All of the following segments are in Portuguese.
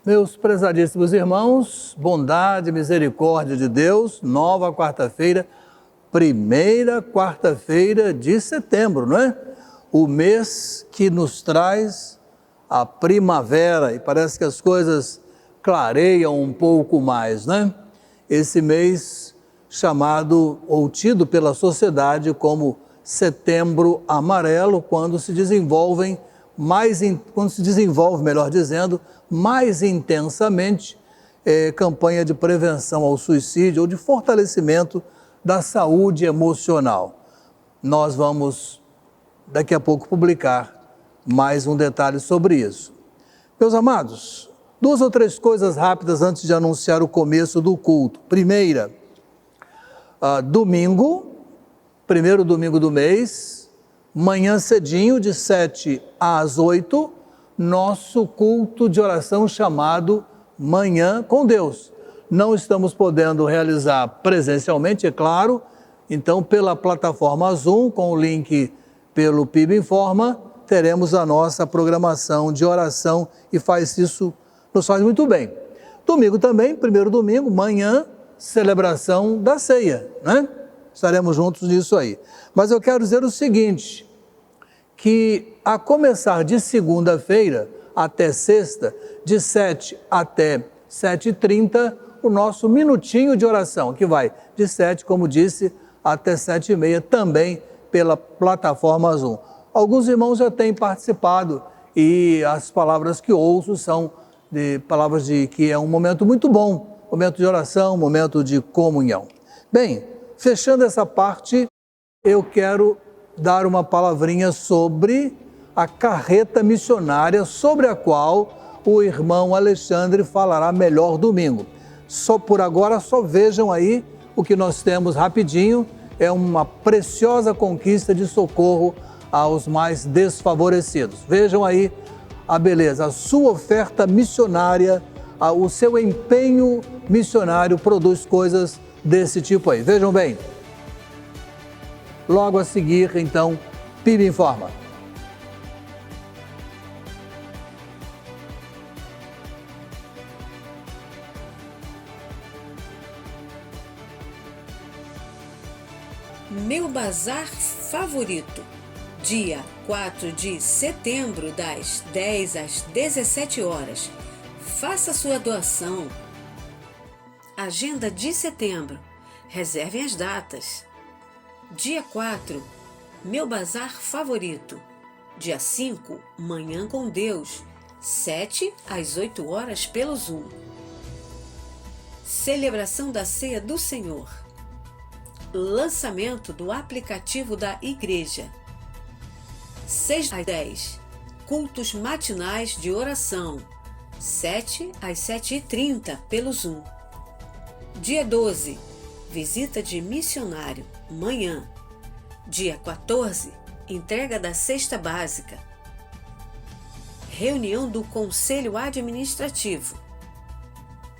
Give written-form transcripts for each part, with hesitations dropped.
Meus prezadíssimos irmãos, bondade e misericórdia de Deus, nova quarta-feira, primeira quarta-feira de setembro, não é? O mês que nos traz a primavera e parece que as coisas clareiam um pouco mais, né? Esse mês chamado ou tido pela sociedade como Setembro Amarelo, quando se desenvolve, melhor dizendo, mais intensamente campanha de prevenção ao suicídio ou de fortalecimento da saúde emocional. Nós vamos daqui a pouco publicar mais um detalhe sobre isso. Meus amados, 2 ou 3 coisas rápidas antes de anunciar o começo do culto. Primeira, primeiro domingo do mês, manhã cedinho, de 7 às 8, nosso culto de oração chamado Manhã com Deus. Não estamos podendo realizar presencialmente, é claro, então pela plataforma Zoom, com o link pelo PIB Informa, teremos a nossa programação de oração e nos faz muito bem. Domingo também, primeiro domingo, manhã, celebração da ceia, né? Estaremos juntos nisso aí. Mas eu quero dizer o seguinte, que a começar de segunda-feira até sexta, de 7 até 7h30, o nosso minutinho de oração, que vai de 7, como disse, até 7h30, também pela plataforma Zoom. Alguns irmãos já têm participado e as palavras que ouço são palavras de que é um momento muito bom, momento de oração, momento de comunhão. Bem, fechando essa parte, eu quero dar uma palavrinha sobre a carreta missionária, sobre a qual o irmão Alexandre falará melhor domingo. Só por agora, só vejam aí o que nós temos rapidinho, é uma preciosa conquista de socorro aos mais desfavorecidos. Vejam aí a beleza, a sua oferta missionária, o seu empenho missionário produz coisas desse tipo aí. Vejam bem. Logo a seguir, então, PIB Informa. Meu bazar favorito, dia 4 de setembro, das 10 às 17 horas. Faça sua doação. Agenda de setembro. Reservem as datas. Dia 4, meu bazar favorito. Dia 5, Manhã com Deus, 7 às 8 horas pelo Zoom. Celebração da Ceia do Senhor. Lançamento do aplicativo da igreja. 6 às 10, cultos matinais de oração, 7 às 7h30 pelo Zoom. Dia 12, visita de missionário, manhã. Dia 14, entrega da cesta básica. Reunião do Conselho Administrativo.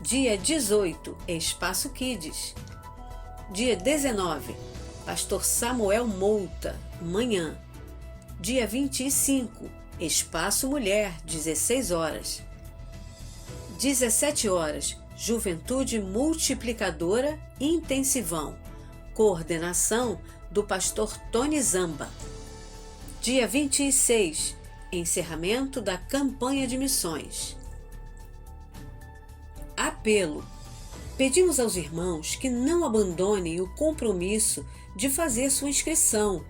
Dia 18, Espaço Kids. Dia 19, Pastor Samuel Mouta, manhã. Dia 25, Espaço Mulher, 16 horas. 17 horas, Juventude Multiplicadora Intensivão. Coordenação do pastor Tony Zamba. Dia 26, encerramento da campanha de missões. Apelo. Pedimos aos irmãos que não abandonem o compromisso de fazer sua inscrição,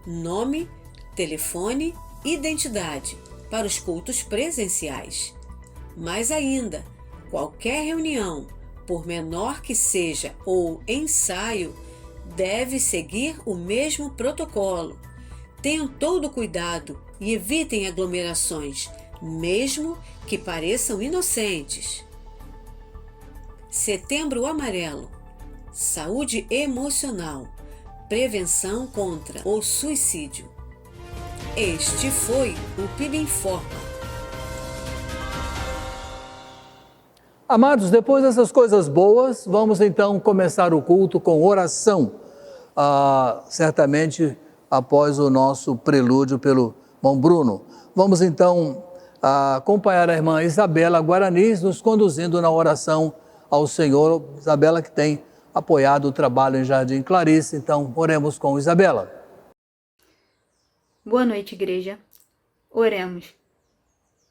nome, telefone e identidade para os cultos presenciais. Mais ainda, qualquer reunião, por menor que seja ou ensaio, deve seguir o mesmo protocolo. Tenham todo cuidado e evitem aglomerações, mesmo que pareçam inocentes. Setembro Amarelo. Saúde emocional. Prevenção contra o suicídio. Este foi o PIB Informa. Amados, depois dessas coisas boas, vamos então começar o culto com oração. Certamente após o nosso prelúdio pelo irmão Bruno. Vamos então acompanhar a irmã Isabela Guaranis, nos conduzindo na oração ao Senhor. Isabela que tem apoiado o trabalho em Jardim Clarice. Então, oremos com Isabela. Boa noite, igreja. Oremos.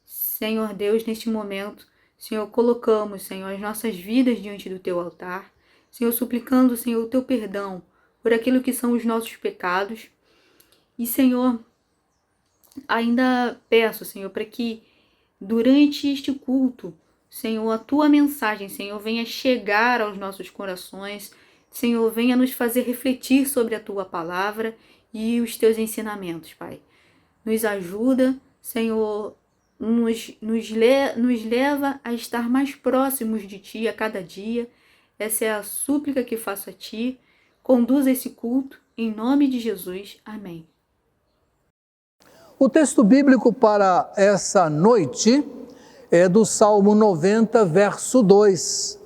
Senhor Deus, neste momento, Senhor, colocamos, Senhor, as nossas vidas diante do Teu altar. Senhor, suplicando, Senhor, o Teu perdão por aquilo que são os nossos pecados. E, Senhor, ainda peço, Senhor, para que durante este culto, Senhor, a Tua mensagem, Senhor, venha chegar aos nossos corações. Senhor, venha nos fazer refletir sobre a Tua palavra e os Teus ensinamentos, Pai. Nos ajuda, Senhor, nos leva a estar mais próximos de Ti a cada dia. Essa é a súplica que faço a Ti. Conduza esse culto, em nome de Jesus. Amém. O texto bíblico para essa noite é do Salmo 90, verso 2.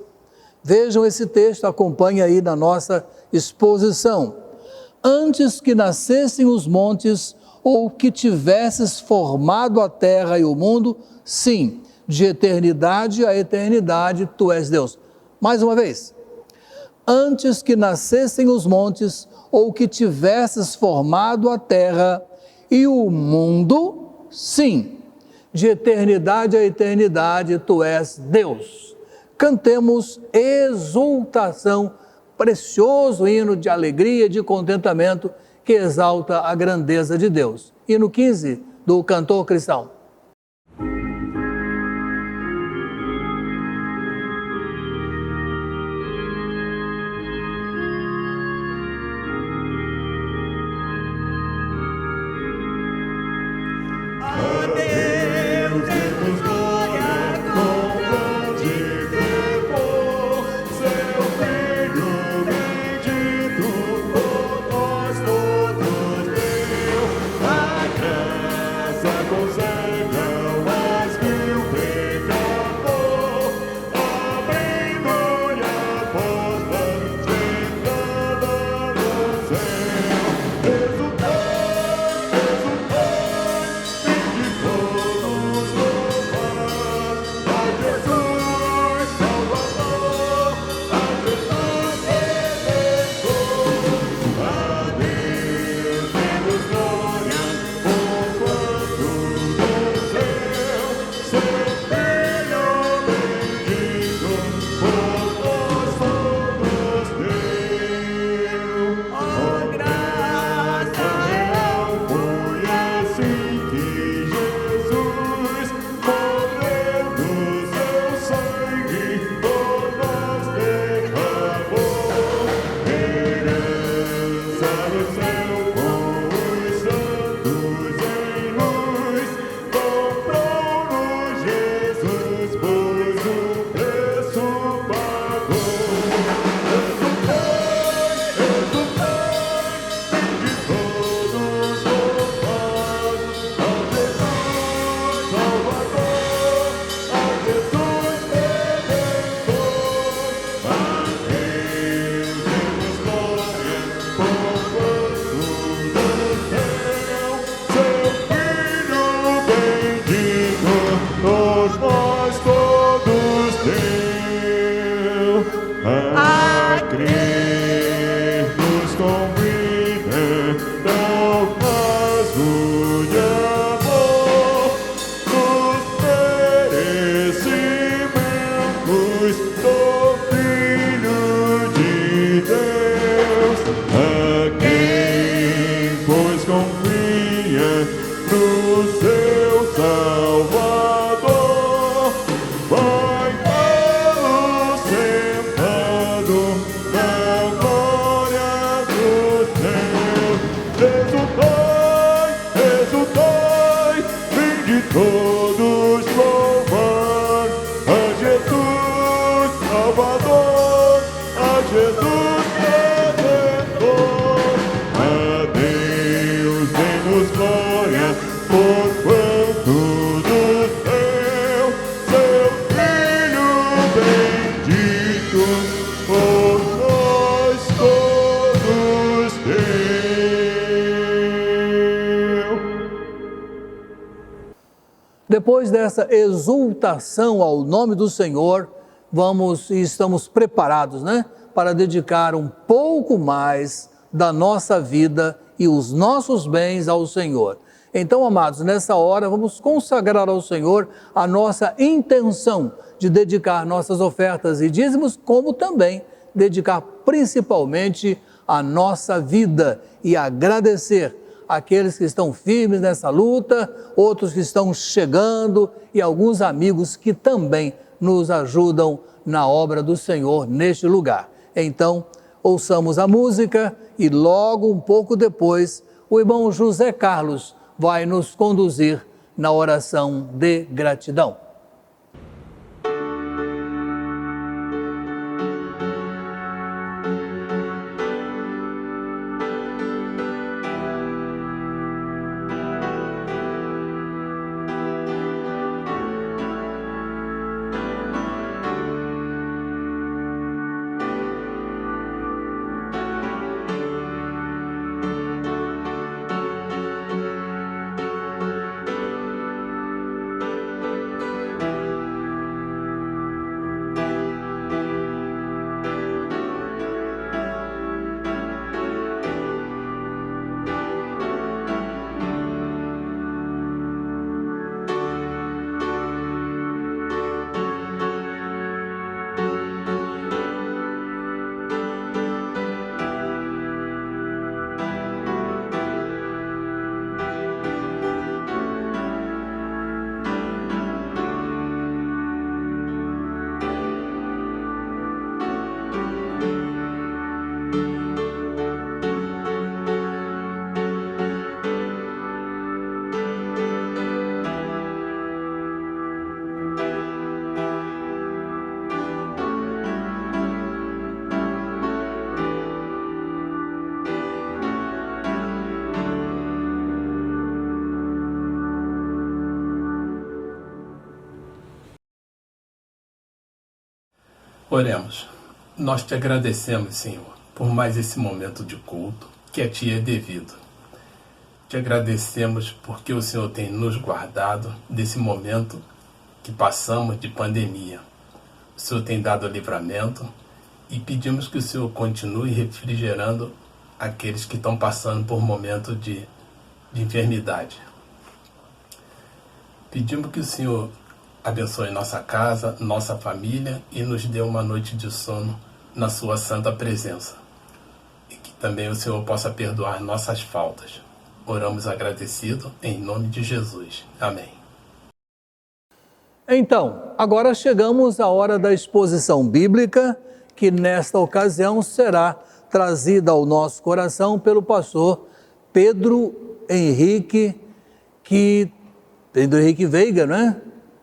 Vejam esse texto, acompanhe aí na nossa exposição. Antes que nascessem os montes, ou que tivesses formado a terra e o mundo, sim, de eternidade a eternidade, Tu és Deus. Mais uma vez. Antes que nascessem os montes, ou que tivesses formado a terra e o mundo, sim, de eternidade a eternidade, Tu és Deus. Cantemos exultação, precioso hino de alegria, de contentamento, que exalta a grandeza de Deus. Hino 15, do cantor cristão. depois dessa exultação ao nome do Senhor, vamos e estamos preparados, né, para dedicar um pouco mais da nossa vida e os nossos bens ao Senhor. Então, amados, nessa hora vamos consagrar ao Senhor a nossa intenção de dedicar nossas ofertas e dízimos, como também dedicar principalmente a nossa vida e agradecer aqueles que estão firmes nessa luta, outros que estão chegando e alguns amigos que também nos ajudam na obra do Senhor neste lugar. Então, ouçamos a música e logo um pouco depois o irmão José Carlos vai nos conduzir na oração de gratidão. Oremos. Nós te agradecemos, Senhor, por mais esse momento de culto que a Ti é devido. Te agradecemos porque o Senhor tem nos guardado desse momento que passamos de pandemia. O Senhor tem dado livramento e pedimos que o Senhor continue refrigerando aqueles que estão passando por momento de enfermidade. Pedimos que o Senhor abençoe nossa casa, nossa família e nos dê uma noite de sono na sua santa presença. E que também o Senhor possa perdoar nossas faltas. Oramos agradecido em nome de Jesus. Amém. Então, agora chegamos à hora da exposição bíblica, que nesta ocasião será trazida ao nosso coração pelo pastor Pedro Henrique Veiga, não é?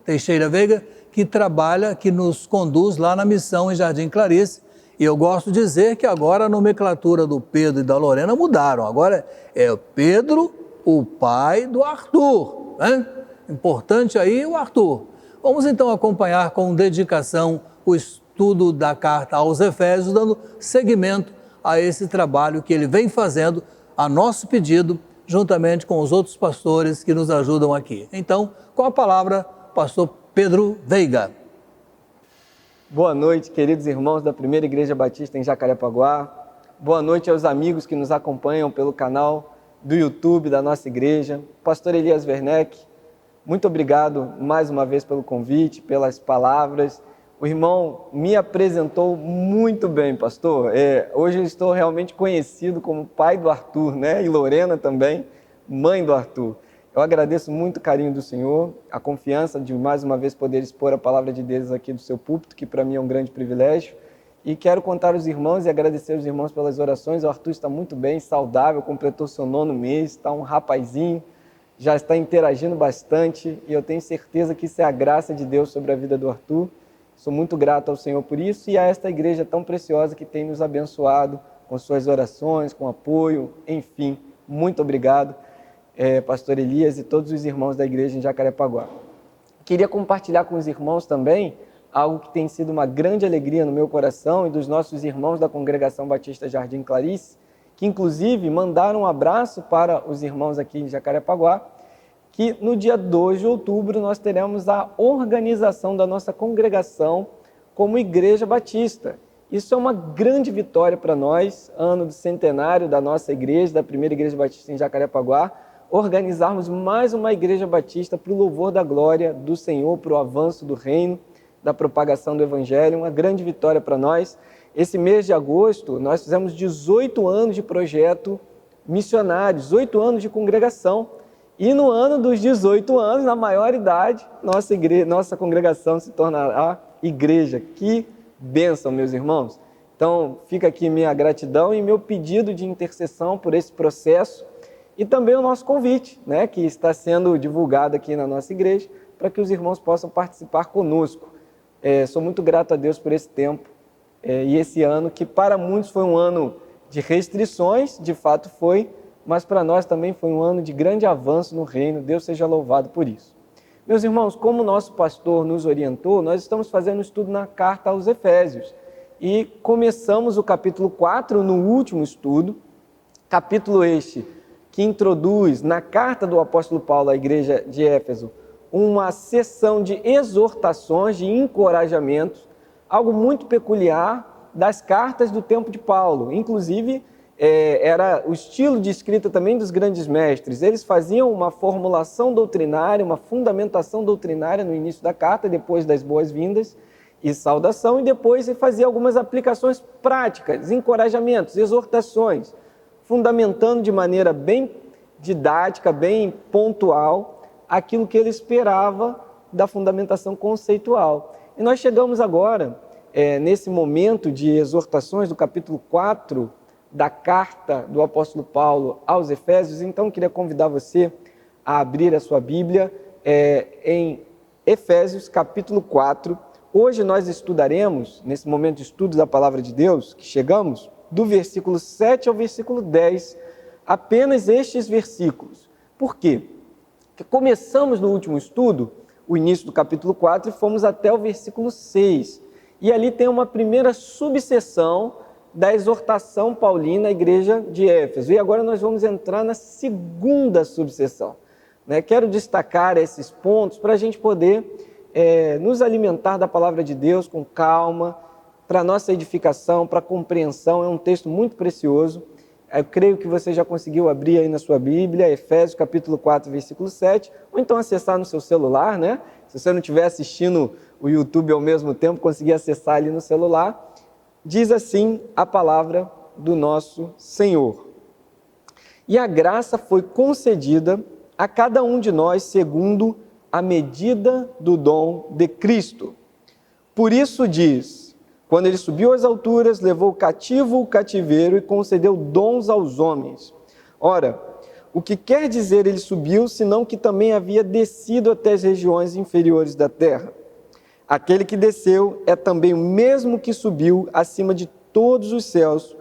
Teixeira Veiga, que trabalha, que nos conduz lá na missão em Jardim Clarice. E eu gosto de dizer que agora a nomenclatura do Pedro e da Lorena mudaram. Agora é o Pedro, o pai do Arthur, né? Importante aí o Arthur. Vamos então acompanhar com dedicação o estudo da carta aos Efésios, dando seguimento a esse trabalho que ele vem fazendo a nosso pedido, juntamente com os outros pastores que nos ajudam aqui. Então, com a palavra, pastor Pedro Veiga. Boa noite, queridos irmãos da Primeira Igreja Batista em Jacarepaguá. Boa noite aos amigos que nos acompanham pelo canal do YouTube da nossa igreja. Pastor Elias Werneck, muito obrigado mais uma vez pelo convite, pelas palavras. O irmão me apresentou muito bem, pastor. Hoje eu estou realmente conhecido como pai do Arthur, né? E Lorena também, mãe do Arthur. Eu agradeço muito o carinho do Senhor, a confiança de mais uma vez poder expor a palavra de Deus aqui do seu púlpito, que para mim é um grande privilégio. E quero contar aos irmãos e agradecer aos irmãos pelas orações. O Arthur está muito bem, saudável, completou seu 9º mês, está um rapazinho, já está interagindo bastante e eu tenho certeza que isso é a graça de Deus sobre a vida do Arthur. Sou muito grato ao Senhor por isso e a esta igreja tão preciosa que tem nos abençoado com suas orações, com apoio, enfim, muito obrigado. Pastor Elias e todos os irmãos da igreja em Jacarepaguá. Queria compartilhar com os irmãos também algo que tem sido uma grande alegria no meu coração e dos nossos irmãos da Congregação Batista Jardim Clarice, que inclusive mandaram um abraço para os irmãos aqui em Jacarepaguá, que no dia 2 de outubro nós teremos a organização da nossa congregação como Igreja Batista. Isso é uma grande vitória para nós, ano do centenário da nossa igreja, da primeira Igreja Batista em Jacarepaguá, organizarmos mais uma Igreja Batista para o louvor da glória do Senhor, para o avanço do reino, da propagação do Evangelho, uma grande vitória para nós. Esse mês de agosto, nós fizemos 18 anos de projeto missionário, 18 anos de congregação. E no ano dos 18 anos, na maior idade, nossa congregação se tornará igreja. Que bênção, meus irmãos! Então, fica aqui minha gratidão e meu pedido de intercessão por esse processo e também o nosso convite, né, que está sendo divulgado aqui na nossa igreja, para que os irmãos possam participar conosco. Sou muito grato a Deus por esse tempo e esse ano, que para muitos foi um ano de restrições, de fato foi, mas para nós também foi um ano de grande avanço no reino. Deus seja louvado por isso. Meus irmãos, como o nosso pastor nos orientou, nós estamos fazendo um estudo na carta aos Efésios e começamos o capítulo 4 no último estudo, capítulo este que introduz na carta do apóstolo Paulo à igreja de Éfeso uma sessão de exortações, de encorajamentos, algo muito peculiar das cartas do tempo de Paulo. Inclusive, era o estilo de escrita também dos grandes mestres. Eles faziam uma formulação doutrinária, uma fundamentação doutrinária no início da carta, depois das boas-vindas e saudação, e depois fazia algumas aplicações práticas, encorajamentos, exortações, fundamentando de maneira bem didática, bem pontual, aquilo que ele esperava da fundamentação conceitual. E nós chegamos agora, nesse momento de exortações do capítulo 4 da carta do apóstolo Paulo aos Efésios. Então, queria convidar você a abrir a sua Bíblia em Efésios, capítulo 4. Hoje nós estudaremos, nesse momento de estudo da Palavra de Deus, que chegamos, do versículo 7 ao versículo 10, apenas estes versículos. Por quê? Porque começamos no último estudo, o início do capítulo 4, e fomos até o versículo 6. E ali tem uma primeira subseção da exortação paulina à igreja de Éfeso. E agora nós vamos entrar na segunda subseção. Quero destacar esses pontos para a gente poder nos alimentar da palavra de Deus com calma, para a nossa edificação, para a compreensão. É um texto muito precioso. Eu creio que você já conseguiu abrir aí na sua Bíblia, Efésios capítulo 4, versículo 7, ou então acessar no seu celular, né? Se você não estiver assistindo o YouTube ao mesmo tempo, conseguir acessar ali no celular. Diz assim a palavra do nosso Senhor: e a graça foi concedida a cada um de nós segundo a medida do dom de Cristo. Por isso diz: quando ele subiu às alturas, levou cativo o cativeiro e concedeu dons aos homens. Ora, o que quer dizer ele subiu, senão que também havia descido até as regiões inferiores da terra? Aquele que desceu é também o mesmo que subiu acima de todos os céus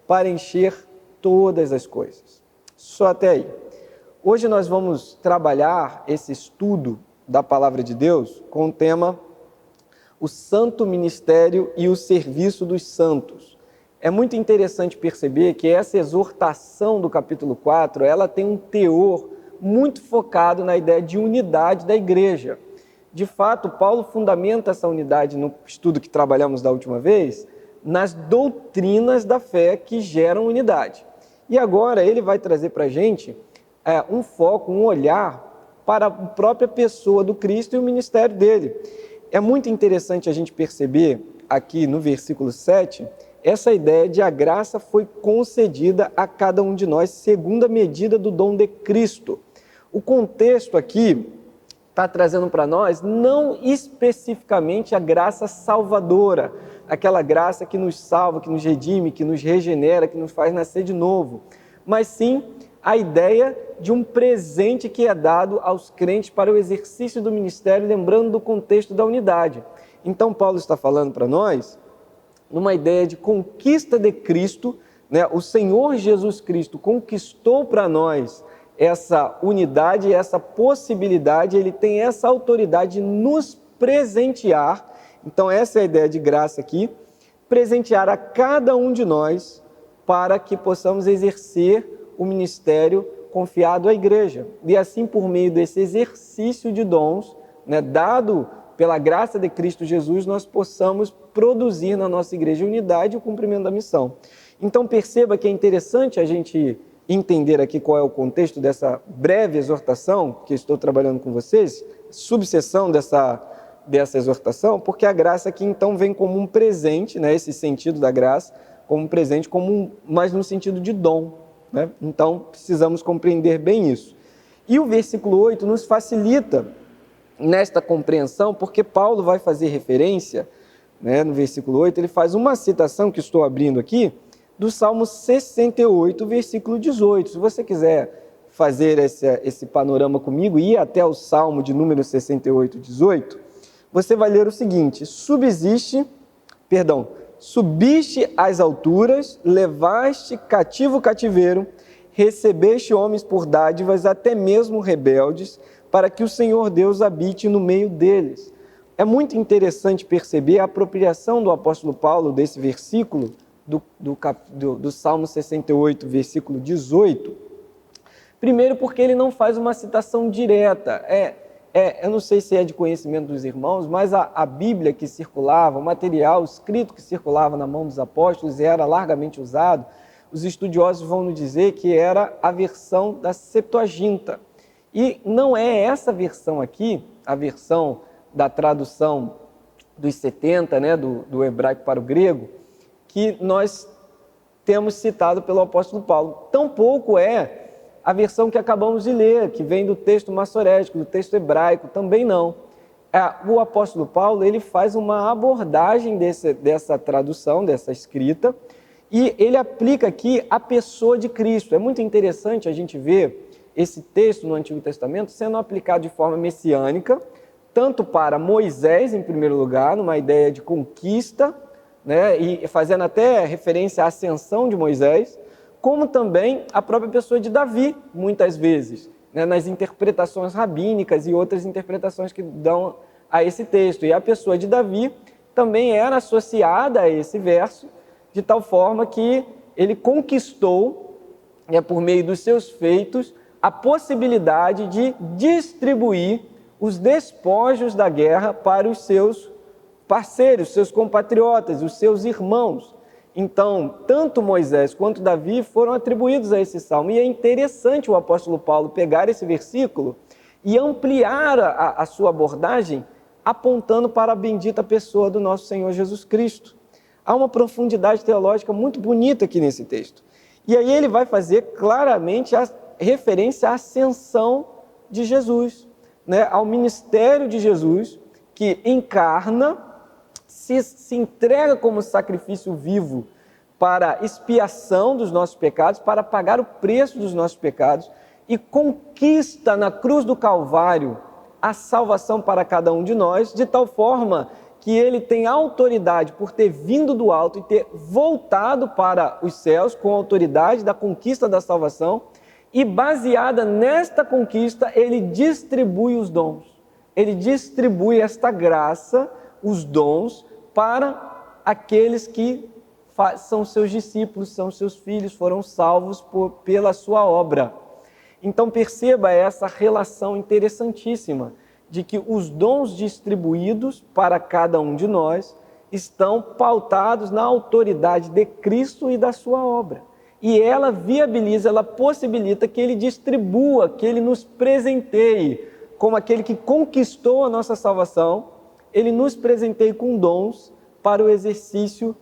para encher todas as coisas. Só até aí. Hoje nós vamos trabalhar esse estudo da Palavra de Deus com o tema o Santo Ministério e o Serviço dos Santos. É muito interessante perceber que essa exortação do capítulo 4, ela tem um teor muito focado na ideia de unidade da igreja. De fato, Paulo fundamenta essa unidade no estudo que trabalhamos da última vez, nas doutrinas da fé que geram unidade. E agora ele vai trazer para a gente um foco, um olhar para a própria pessoa do Cristo e o ministério dele. É muito interessante a gente perceber aqui no versículo 7, essa ideia de a graça foi concedida a cada um de nós segundo a medida do dom de Cristo. O contexto aqui está trazendo para nós não especificamente a graça salvadora, aquela graça que nos salva, que nos redime, que nos regenera, que nos faz nascer de novo, mas sim a ideia de um presente que é dado aos crentes para o exercício do ministério, lembrando do contexto da unidade. Então Paulo está falando para nós numa ideia de conquista de Cristo, né? O Senhor Jesus Cristo conquistou para nós essa unidade, essa possibilidade, ele tem essa autoridade de nos presentear. Então essa é a ideia de graça aqui, presentear a cada um de nós para que possamos exercer o ministério confiado à igreja. E assim, por meio desse exercício de dons, né, dado pela graça de Cristo Jesus, nós possamos produzir na nossa igreja unidade e o cumprimento da missão. Então perceba que é interessante a gente entender aqui qual é o contexto dessa breve exortação que estou trabalhando com vocês, subseção dessa exortação, porque a graça aqui então vem como um presente, né, esse sentido da graça, como um presente, mas no sentido de dom, né? Então precisamos compreender bem isso. E o versículo 8 nos facilita nesta compreensão, porque Paulo vai fazer referência, né, no versículo 8, ele faz uma citação que estou abrindo aqui, do Salmo 68, versículo 18. Se você quiser fazer esse panorama comigo e ir até o Salmo de número 68, 18, você vai ler o seguinte: subiste às alturas, levaste cativo o cativeiro, recebeste homens por dádivas, até mesmo rebeldes, para que o Senhor Deus habite no meio deles. É muito interessante perceber a apropriação do apóstolo Paulo desse versículo, do Salmo 68, versículo 18. Primeiro porque ele não faz uma citação direta. Eu não sei se é de conhecimento dos irmãos, mas a Bíblia que circulava, o material escrito que circulava na mão dos apóstolos e era largamente usado, os estudiosos vão nos dizer que era a versão da Septuaginta. E não é essa versão aqui, a versão da tradução dos 70, né, do hebraico para o grego, que nós temos citado pelo apóstolo Paulo. Tampouco é a versão que acabamos de ler, que vem do texto massorético, do texto hebraico, também não. O apóstolo Paulo ele faz uma abordagem dessa tradução, dessa escrita, e ele aplica aqui a pessoa de Cristo. É muito interessante a gente ver esse texto no Antigo Testamento sendo aplicado de forma messiânica, tanto para Moisés, em primeiro lugar, numa ideia de conquista, né, e fazendo até referência à ascensão de Moisés, como também a própria pessoa de Davi, muitas vezes, né, nas interpretações rabínicas e outras interpretações que dão a esse texto. E a pessoa de Davi também era associada a esse verso, de tal forma que ele conquistou, por meio dos seus feitos, a possibilidade de distribuir os despojos da guerra para os seus parceiros, seus compatriotas, os seus irmãos. Então, tanto Moisés quanto Davi foram atribuídos a esse salmo. E é interessante o apóstolo Paulo pegar esse versículo e ampliar a sua abordagem, apontando para a bendita pessoa do nosso Senhor Jesus Cristo. Há uma profundidade teológica muito bonita aqui nesse texto. E aí ele vai fazer claramente a referência à ascensão de Jesus, né? Ao ministério de Jesus, que encarna, se entrega como sacrifício vivo para expiação dos nossos pecados, para pagar o preço dos nossos pecados e conquista na cruz do Calvário a salvação para cada um de nós, de tal forma que ele tem autoridade por ter vindo do alto e ter voltado para os céus com a autoridade da conquista da salvação, e baseada nesta conquista, ele distribui os dons. Ele distribui esta graça, os dons, para aqueles que são seus discípulos, são seus filhos, foram salvos pela sua obra. Então perceba essa relação interessantíssima de que os dons distribuídos para cada um de nós estão pautados na autoridade de Cristo e da sua obra. E ela viabiliza, ela possibilita que ele distribua, que ele nos presenteie, como aquele que conquistou a nossa salvação, ele nos presenteie com dons para o exercício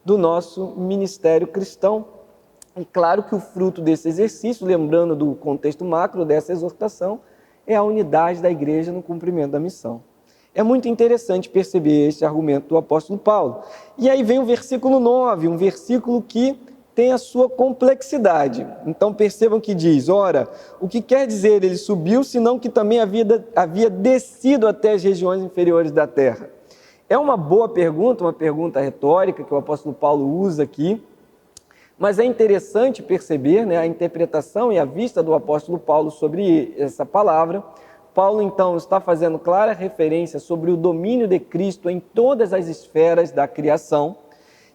do nosso ministério cristão. E claro que o fruto desse exercício, lembrando do contexto macro dessa exortação, é a unidade da igreja no cumprimento da missão. É muito interessante perceber esse argumento do apóstolo Paulo. E aí vem o versículo 9, um versículo que tem a sua complexidade. Então percebam que diz: ora, o que quer dizer ele subiu, senão que também havia descido até as regiões inferiores da terra? É uma boa pergunta, uma pergunta retórica que o apóstolo Paulo usa aqui, mas é interessante perceber, né, a interpretação e a vista do apóstolo Paulo sobre essa palavra. Paulo, então, está fazendo clara referência sobre o domínio de Cristo em todas as esferas da criação.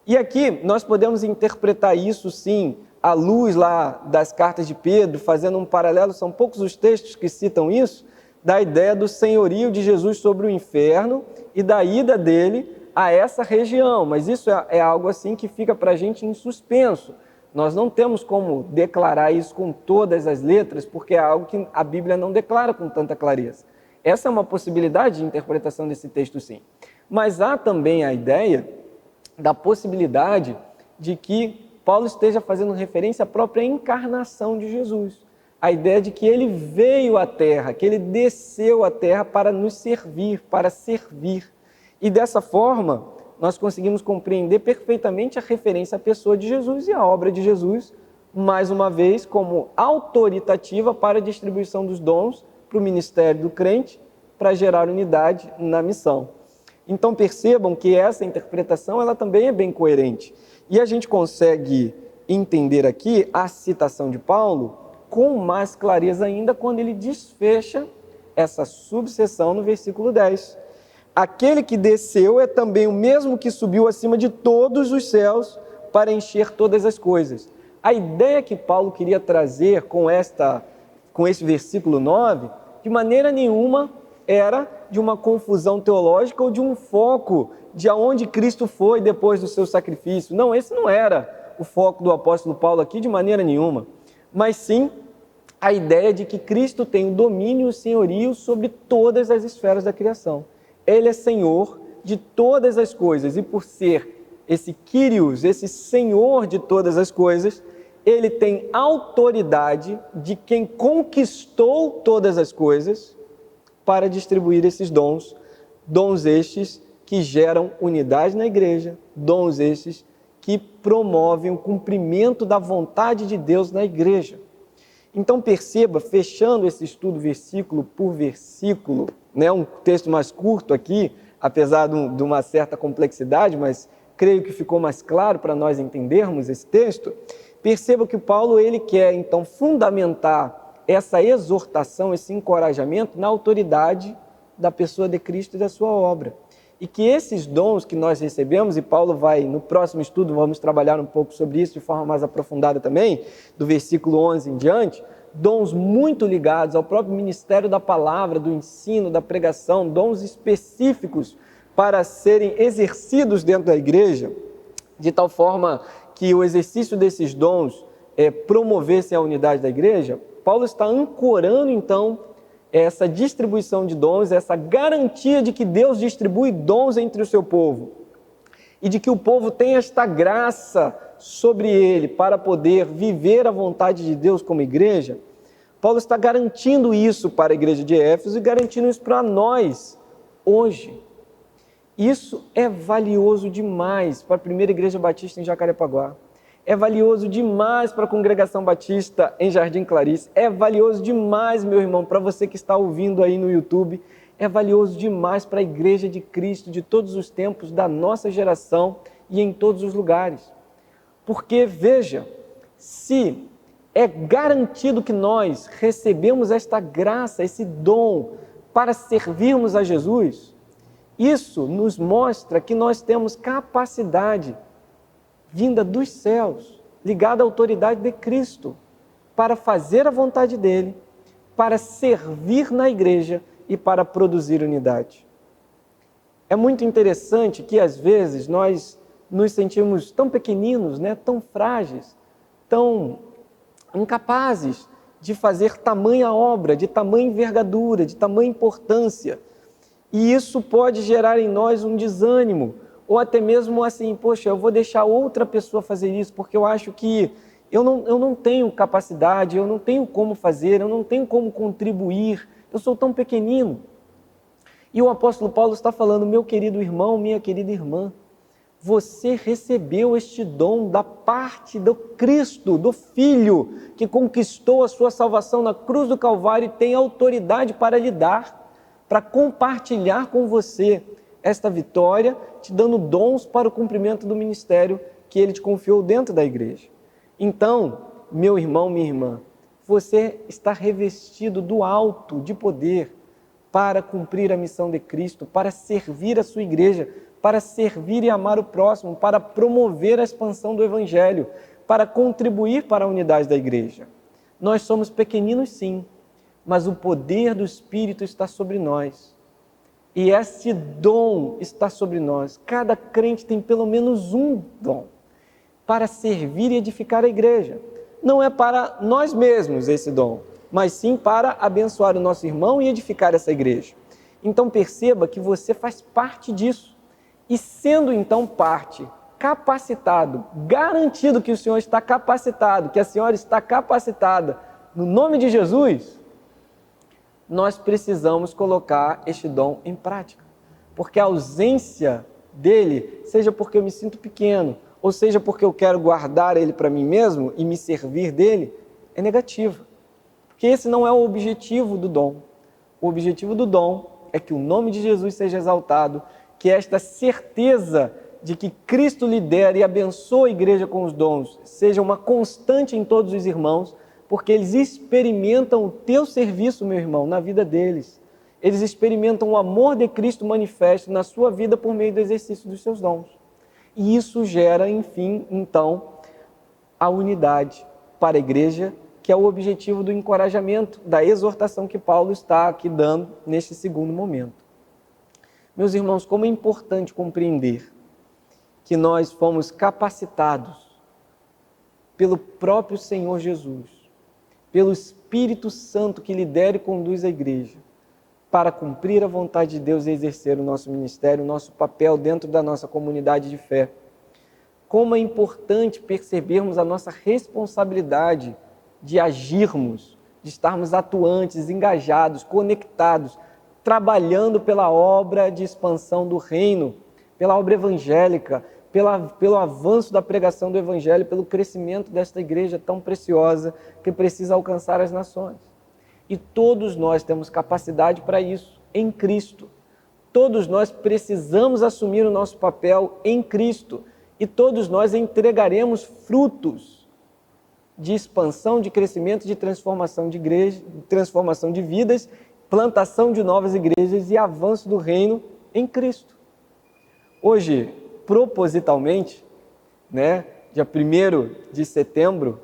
E aqui nós podemos interpretar isso, sim, à luz lá das cartas de Pedro, fazendo um paralelo, são poucos os textos que citam isso, da ideia do senhorio de Jesus sobre o inferno e da ida dele a essa região. Mas isso é algo assim que fica para a gente em suspenso. Nós não temos como declarar isso com todas as letras, porque é algo que a Bíblia não declara com tanta clareza. Essa é uma possibilidade de interpretação desse texto, sim. Mas há também a ideia da possibilidade de que Paulo esteja fazendo referência à própria encarnação de Jesus. A ideia de que ele veio à Terra, que ele desceu à Terra para nos servir, para servir. E dessa forma, nós conseguimos compreender perfeitamente a referência à pessoa de Jesus e à obra de Jesus, mais uma vez, como autoritativa para a distribuição dos dons para o ministério do crente, para gerar unidade na missão. Então percebam que essa interpretação ela também é bem coerente. E a gente consegue entender aqui a citação de Paulo com mais clareza ainda quando ele desfecha essa subseção no versículo 10. Aquele que desceu é também o mesmo que subiu acima de todos os céus para encher todas as coisas. A ideia que Paulo queria trazer com esse versículo 9, de maneira nenhuma era de uma confusão teológica ou de um foco de aonde Cristo foi depois do seu sacrifício. Não, esse não era o foco do apóstolo Paulo aqui de maneira nenhuma. Mas sim a ideia de que Cristo tem o domínio e o senhorio sobre todas as esferas da criação. Ele é Senhor de todas as coisas e por ser esse Kyrios, esse Senhor de todas as coisas, ele tem autoridade de quem conquistou todas as coisas para distribuir esses dons, dons estes que geram unidade na igreja, dons estes que promovem o cumprimento da vontade de Deus na igreja. Então perceba, fechando esse estudo versículo por versículo, um texto mais curto aqui, apesar de uma certa complexidade, mas creio que ficou mais claro para nós entendermos esse texto. Perceba que Paulo ele quer então fundamentar essa exortação, esse encorajamento na autoridade da pessoa de Cristo e da sua obra. E que esses dons que nós recebemos, e Paulo vai, no próximo estudo, vamos trabalhar um pouco sobre isso de forma mais aprofundada também, do versículo 11 em diante, dons muito ligados ao próprio ministério da palavra, do ensino, da pregação, dons específicos para serem exercidos dentro da igreja, de tal forma que o exercício desses dons promovesse a unidade da igreja. Paulo está ancorando, então, essa distribuição de dons, essa garantia de que Deus distribui dons entre o seu povo e de que o povo tem esta graça sobre ele para poder viver a vontade de Deus como igreja. Paulo está garantindo isso para a igreja de Éfeso e garantindo isso para nós hoje. Isso é valioso demais para a primeira igreja batista em Jacarepaguá. É valioso demais para a Congregação Batista em Jardim Clarice. É valioso demais, meu irmão, para você que está ouvindo aí no YouTube. É valioso demais para a Igreja de Cristo de todos os tempos, da nossa geração e em todos os lugares. Porque, veja, se é garantido que nós recebemos esta graça, esse dom para servirmos a Jesus, isso nos mostra que nós temos capacidade vinda dos céus, ligada à autoridade de Cristo, para fazer a vontade dele, para servir na igreja e para produzir unidade. É muito interessante que às vezes nós nos sentimos tão pequeninos, tão frágeis, tão incapazes de fazer tamanha obra, de tamanha envergadura, de tamanha importância. E isso pode gerar em nós um desânimo, ou até mesmo assim, poxa, eu vou deixar outra pessoa fazer isso, porque eu acho que eu não tenho capacidade, eu não tenho como fazer, eu não tenho como contribuir, eu sou tão pequenino. E o apóstolo Paulo está falando, meu querido irmão, minha querida irmã, você recebeu este dom da parte do Cristo, do Filho, que conquistou a sua salvação na cruz do Calvário e tem autoridade para lhe dar, para compartilhar com você esta vitória, te dando dons para o cumprimento do ministério que ele te confiou dentro da igreja. Então, meu irmão, minha irmã, você está revestido do alto de poder para cumprir a missão de Cristo, para servir a sua igreja, para servir e amar o próximo, para promover a expansão do Evangelho, para contribuir para a unidade da igreja. Nós somos pequeninos, sim, mas o poder do Espírito está sobre nós. E esse dom está sobre nós. Cada crente tem pelo menos um dom para servir e edificar a igreja. Não é para nós mesmos esse dom, mas sim para abençoar o nosso irmão e edificar essa igreja. Então perceba que você faz parte disso. E sendo então parte, capacitado, garantido que o Senhor está capacitado, que a senhora está capacitada, no nome de Jesus, nós precisamos colocar este dom em prática. Porque a ausência dele, seja porque eu me sinto pequeno, ou seja porque eu quero guardar ele para mim mesmo e me servir dele, é negativa. Porque esse não é o objetivo do dom. O objetivo do dom é que o nome de Jesus seja exaltado, que esta certeza de que Cristo lidera e abençoa a igreja com os dons seja uma constante em todos os irmãos, porque eles experimentam o teu serviço, meu irmão, na vida deles. Eles experimentam o amor de Cristo manifesto na sua vida por meio do exercício dos seus dons. E isso gera, enfim, então, a unidade para a igreja, que é o objetivo do encorajamento, da exortação que Paulo está aqui dando neste segundo momento. Meus irmãos, como é importante compreender que nós fomos capacitados pelo próprio Senhor Jesus, pelo Espírito Santo que lidera e conduz a igreja, para cumprir a vontade de Deus e exercer o nosso ministério, o nosso papel dentro da nossa comunidade de fé. Como é importante percebermos a nossa responsabilidade de agirmos, de estarmos atuantes, engajados, conectados, trabalhando pela obra de expansão do reino, pela obra evangélica, pelo avanço da pregação do Evangelho, pelo crescimento desta igreja tão preciosa que precisa alcançar as nações. E todos nós temos capacidade para isso, em Cristo. Todos nós precisamos assumir o nosso papel em Cristo e todos nós entregaremos frutos de expansão, de crescimento, de transformação de igreja, transformação de vidas, plantação de novas igrejas e avanço do reino em Cristo. Hoje, propositalmente, dia 1º de setembro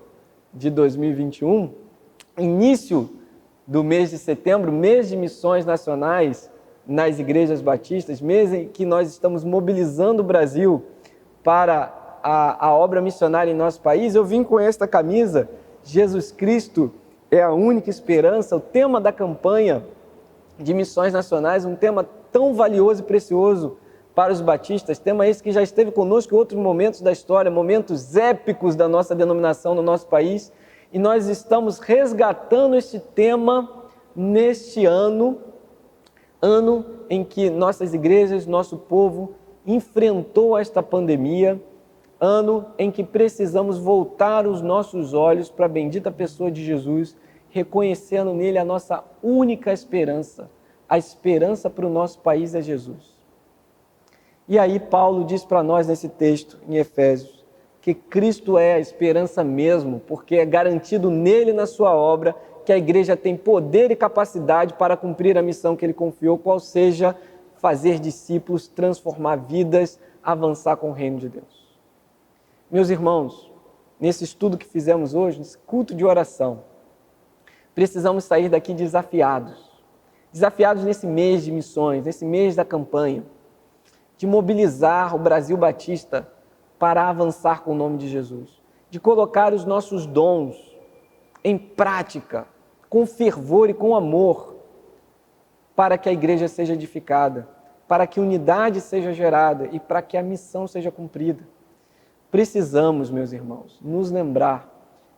de 2021, início do mês de setembro, mês de missões nacionais nas igrejas batistas, mês em que nós estamos mobilizando o Brasil para a obra missionária em nosso país, eu vim com esta camisa, Jesus Cristo é a única esperança, o tema da campanha de missões nacionais, um tema tão valioso e precioso para os batistas, tema esse que já esteve conosco em outros momentos da história, momentos épicos da nossa denominação no nosso país, e nós estamos resgatando este tema neste ano em que nossas igrejas, nosso povo enfrentou esta pandemia, ano em que precisamos voltar os nossos olhos para a bendita pessoa de Jesus, reconhecendo nele a nossa única esperança, a esperança para o nosso país é Jesus. E aí Paulo diz para nós nesse texto, em Efésios, que Cristo é a esperança mesmo, porque é garantido nele, na sua obra, que a igreja tem poder e capacidade para cumprir a missão que ele confiou, qual seja fazer discípulos, transformar vidas, avançar com o reino de Deus. Meus irmãos, nesse estudo que fizemos hoje, nesse culto de oração, precisamos sair daqui desafiados nesse mês de missões, nesse mês da campanha, de mobilizar o Brasil Batista para avançar com o nome de Jesus, de colocar os nossos dons em prática, com fervor e com amor, para que a igreja seja edificada, para que unidade seja gerada e para que a missão seja cumprida. Precisamos, meus irmãos, nos lembrar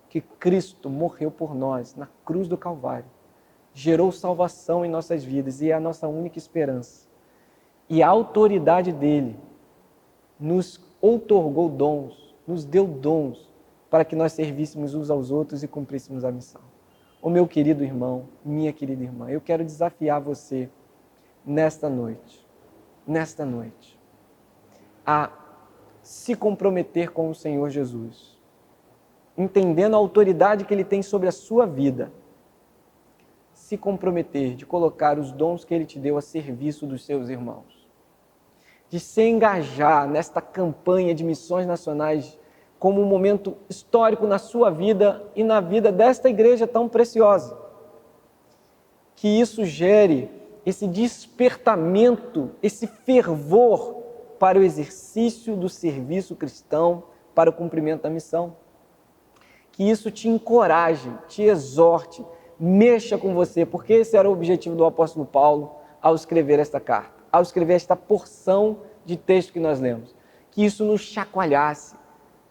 que Cristo morreu por nós na cruz do Calvário, gerou salvação em nossas vidas e é a nossa única esperança. E a autoridade dele nos outorgou dons, nos deu dons para que nós servíssemos uns aos outros e cumpríssemos a missão. Ô meu querido irmão, minha querida irmã, eu quero desafiar você nesta noite, a se comprometer com o Senhor Jesus, entendendo a autoridade que Ele tem sobre a sua vida, se comprometer de colocar os dons que Ele te deu a serviço dos seus irmãos, de se engajar nesta campanha de missões nacionais como um momento histórico na sua vida e na vida desta igreja tão preciosa. Que isso gere esse despertamento, esse fervor para o exercício do serviço cristão, para o cumprimento da missão. Que isso te encoraje, te exorte, mexa com você, porque esse era o objetivo do apóstolo Paulo ao escrever esta carta, ao escrever esta porção de texto que nós lemos. Que isso nos chacoalhasse,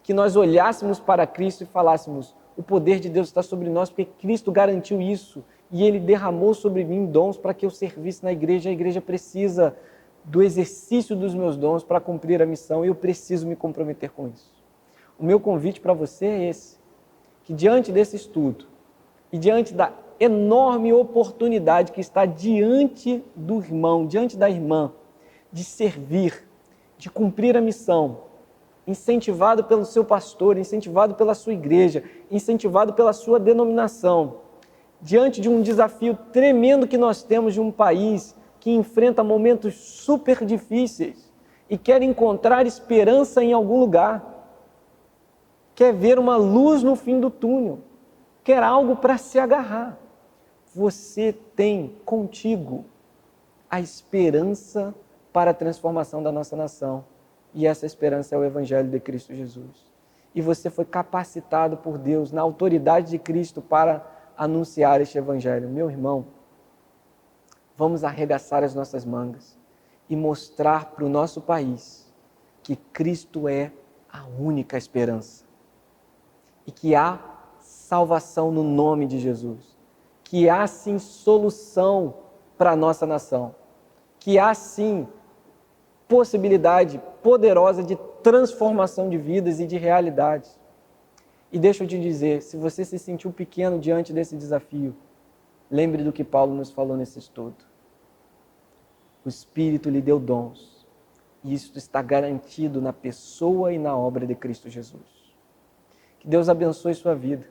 que nós olhássemos para Cristo e falássemos: o poder de Deus está sobre nós, porque Cristo garantiu isso e Ele derramou sobre mim dons para que eu servisse na igreja. A igreja precisa do exercício dos meus dons para cumprir a missão e eu preciso me comprometer com isso. O meu convite para você é esse, que diante desse estudo e diante da enorme oportunidade que está diante do irmão, diante da irmã, de servir, de cumprir a missão, incentivado pelo seu pastor, incentivado pela sua igreja, incentivado pela sua denominação, diante de um desafio tremendo que nós temos de um país que enfrenta momentos super difíceis e quer encontrar esperança em algum lugar, quer ver uma luz no fim do túnel, quer algo para se agarrar. Você tem contigo a esperança para a transformação da nossa nação. E essa esperança é o Evangelho de Cristo Jesus. E você foi capacitado por Deus, na autoridade de Cristo, para anunciar este Evangelho. Meu irmão, vamos arregaçar as nossas mangas e mostrar para o nosso país que Cristo é a única esperança. E que há salvação no nome de Jesus. Que há sim solução para a nossa nação. Que há sim possibilidade poderosa de transformação de vidas e de realidades. E deixa eu te dizer, se você se sentiu pequeno diante desse desafio, lembre do que Paulo nos falou nesse estudo. O Espírito lhe deu dons, e isso está garantido na pessoa e na obra de Cristo Jesus. Que Deus abençoe sua vida,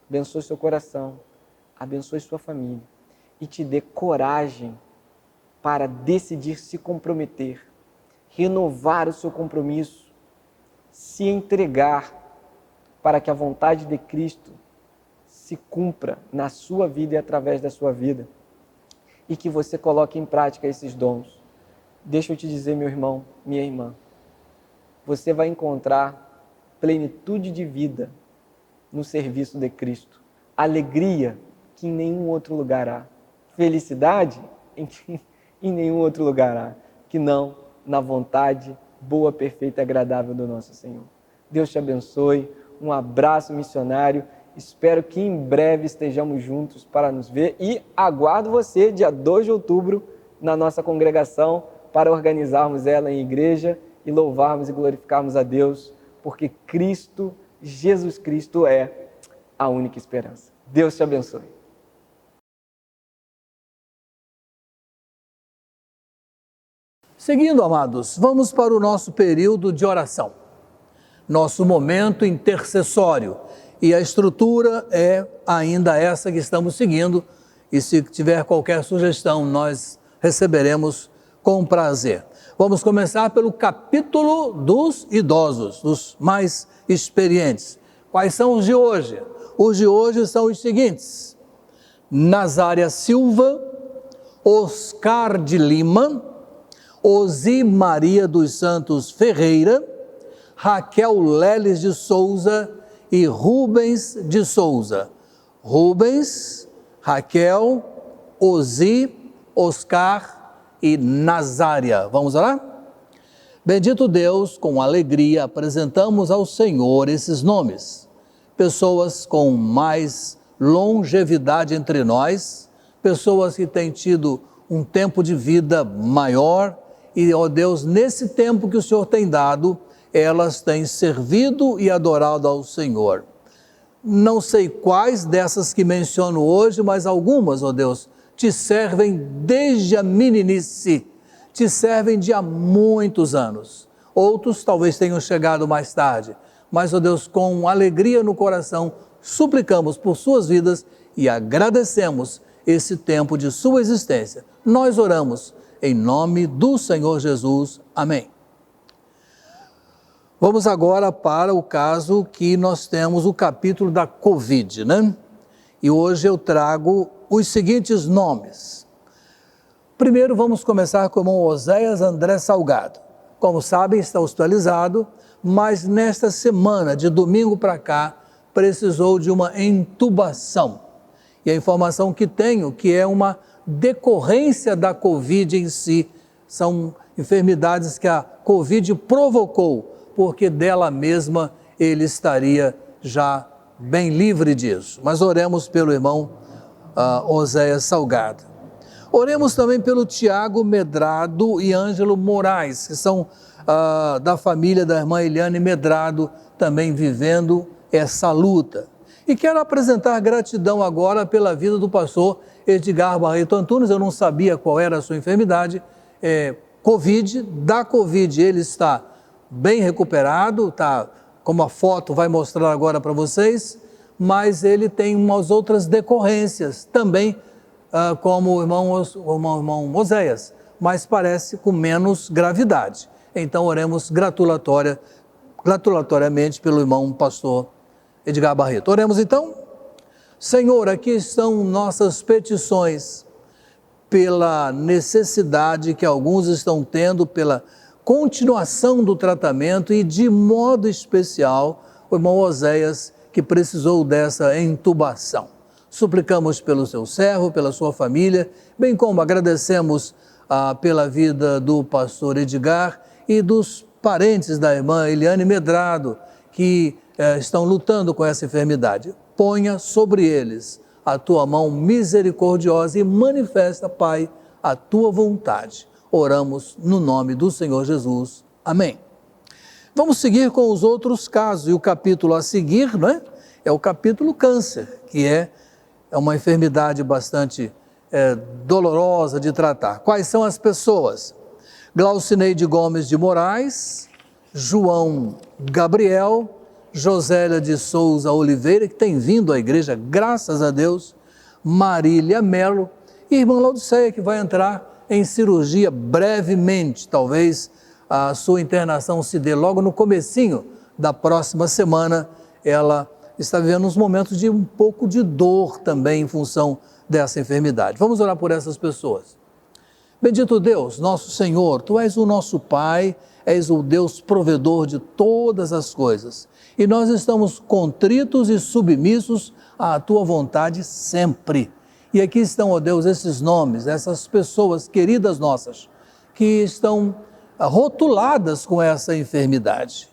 abençoe seu coração, abençoe sua família e te dê coragem para decidir se comprometer, renovar o seu compromisso, se entregar para que a vontade de Cristo se cumpra na sua vida e através da sua vida e que você coloque em prática esses dons. Deixa eu te dizer, meu irmão, minha irmã, você vai encontrar plenitude de vida no serviço de Cristo, alegria que em nenhum outro lugar há, felicidade em nenhum outro lugar há, que não na vontade boa, perfeita e agradável do nosso Senhor. Deus te abençoe, um abraço missionário, espero que em breve estejamos juntos para nos ver e aguardo você dia 2 de outubro na nossa congregação para organizarmos ela em igreja e louvarmos e glorificarmos a Deus, porque Cristo, Jesus Cristo é a única esperança. Deus te abençoe. Seguindo, amados, vamos para o nosso período de oração, nosso momento intercessório. E a estrutura é ainda essa que estamos seguindo. E se tiver qualquer sugestão, nós receberemos com prazer. Vamos começar pelo capítulo dos idosos, dos mais experientes. Quais são os de hoje? Os de hoje são os seguintes: Nazária Silva, Oscar de Lima, Osi Maria dos Santos Ferreira, Raquel Leles de Souza e Rubens de Souza. Rubens, Raquel, Osi, Oscar e Nazária. Vamos orar? Bendito Deus, com alegria apresentamos ao Senhor esses nomes. Pessoas com mais longevidade entre nós, pessoas que têm tido um tempo de vida maior e, ó Deus, nesse tempo que o Senhor tem dado, elas têm servido e adorado ao Senhor. Não sei quais dessas que menciono hoje, mas algumas, ó Deus, te servem desde a meninice, te servem de há muitos anos. Outros talvez tenham chegado mais tarde, mas, ó Deus, com alegria no coração, suplicamos por suas vidas e agradecemos esse tempo de sua existência. Nós oramos em nome do Senhor Jesus. Amém. Vamos agora para o caso que nós temos o capítulo da Covid, né? E hoje eu trago os seguintes nomes. Primeiro vamos começar com o irmão Oséias André Salgado. Como sabem, está hospitalizado, mas nesta semana, de domingo para cá, precisou de uma intubação. E a informação que tenho que é uma decorrência da Covid em si. São enfermidades que a Covid provocou, porque dela mesma ele estaria já bem livre disso. Mas oremos pelo irmão Oséias Salgado. Oremos também pelo Tiago Medrado e Ângelo Moraes, que são da família da irmã Eliane Medrado, também vivendo essa luta. E quero apresentar gratidão agora pela vida do pastor Edgar Barreto Antunes. Eu não sabia qual era a sua enfermidade, Covid. Da Covid ele está bem recuperado, tá, como a foto vai mostrar agora para vocês, mas ele tem umas outras decorrências também, como o irmão Oséias, mas parece com menos gravidade. Então oremos gratulatoriamente pelo irmão pastor Edgar Barreto. Oremos então. Senhor, aqui estão nossas petições pela necessidade que alguns estão tendo pela continuação do tratamento e de modo especial o irmão Oséias, que precisou dessa intubação. Suplicamos pelo seu servo, pela sua família, bem como agradecemos pela vida do pastor Edgar e dos parentes da irmã Eliane Medrado, que estão lutando com essa enfermidade. Ponha sobre eles a tua mão misericordiosa e manifesta, Pai, a tua vontade. Oramos no nome do Senhor Jesus. Amém. Vamos seguir com os outros casos, e o capítulo a seguir, né, é o capítulo câncer, que é uma enfermidade bastante dolorosa de tratar. Quais são as pessoas? Glaucineide Gomes de Moraes, João Gabriel, Josélia de Souza Oliveira, que tem vindo à igreja, graças a Deus, Marília Melo e irmã Laudiceia, que vai entrar em cirurgia brevemente. Talvez a sua internação se dê logo no comecinho da próxima semana. Ela está vivendo uns momentos de um pouco de dor também em função dessa enfermidade. Vamos orar por essas pessoas. Bendito Deus, nosso Senhor, Tu és o nosso Pai, és o Deus provedor de todas as coisas. E nós estamos contritos e submissos à Tua vontade sempre. E aqui estão, ó Deus, esses nomes, essas pessoas queridas nossas, que estão rotuladas com essa enfermidade.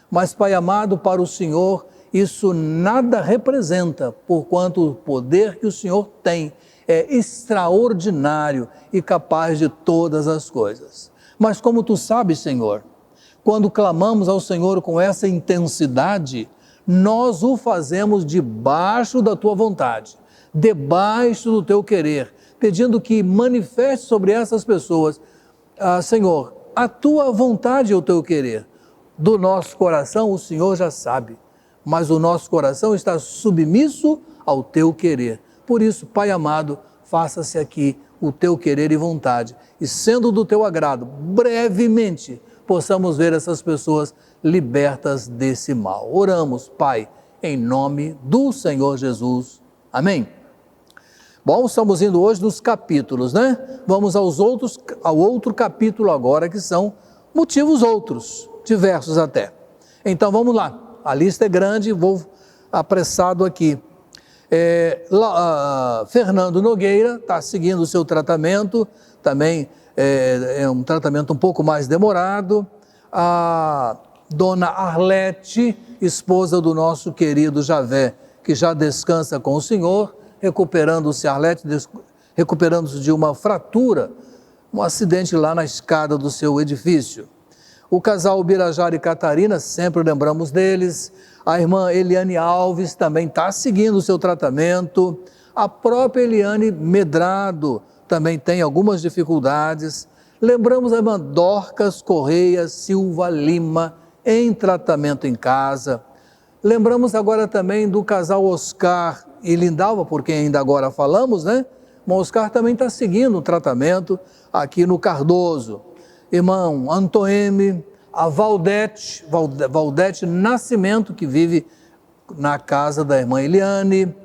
Mas, Pai amado, para o Senhor, isso nada representa, porquanto o poder que o Senhor tem é extraordinário e capaz de todas as coisas. Mas como Tu sabes, Senhor, quando clamamos ao Senhor com essa intensidade, nós o fazemos debaixo da Tua vontade, debaixo do Teu querer, pedindo que manifeste sobre essas pessoas, Senhor, a Tua vontade e o Teu querer. Do nosso coração o Senhor já sabe, mas o nosso coração está submisso ao Teu querer. Por isso, Pai amado, faça-se aqui o Teu querer e vontade, e sendo do Teu agrado, brevemente possamos ver essas pessoas libertas desse mal. Oramos, Pai, em nome do Senhor Jesus. Amém. Bom, estamos indo hoje nos capítulos, né? Vamos ao outro capítulo agora, que são motivos outros, diversos até. Então vamos lá, a lista é grande, vou apressado aqui. Fernando Nogueira está seguindo o seu tratamento, também é um tratamento um pouco mais demorado. A dona Arlete, esposa do nosso querido Javé, que já descansa com o Senhor, recuperando-se, Arlete, recuperando-se de uma fratura, um acidente lá na escada do seu edifício. O casal Birajara e Catarina, sempre lembramos deles. A irmã Eliane Alves também está seguindo o seu tratamento. A própria Eliane Medrado também tem algumas dificuldades. Lembramos a irmã Dorcas Correia Silva Lima, em tratamento em casa. Lembramos agora também do casal Oscar e Lindalva, por quem ainda agora falamos, né? O Oscar também está seguindo o tratamento aqui no Cardoso. Irmão Antoeme, a Valdete Nascimento, que vive na casa da irmã Eliane,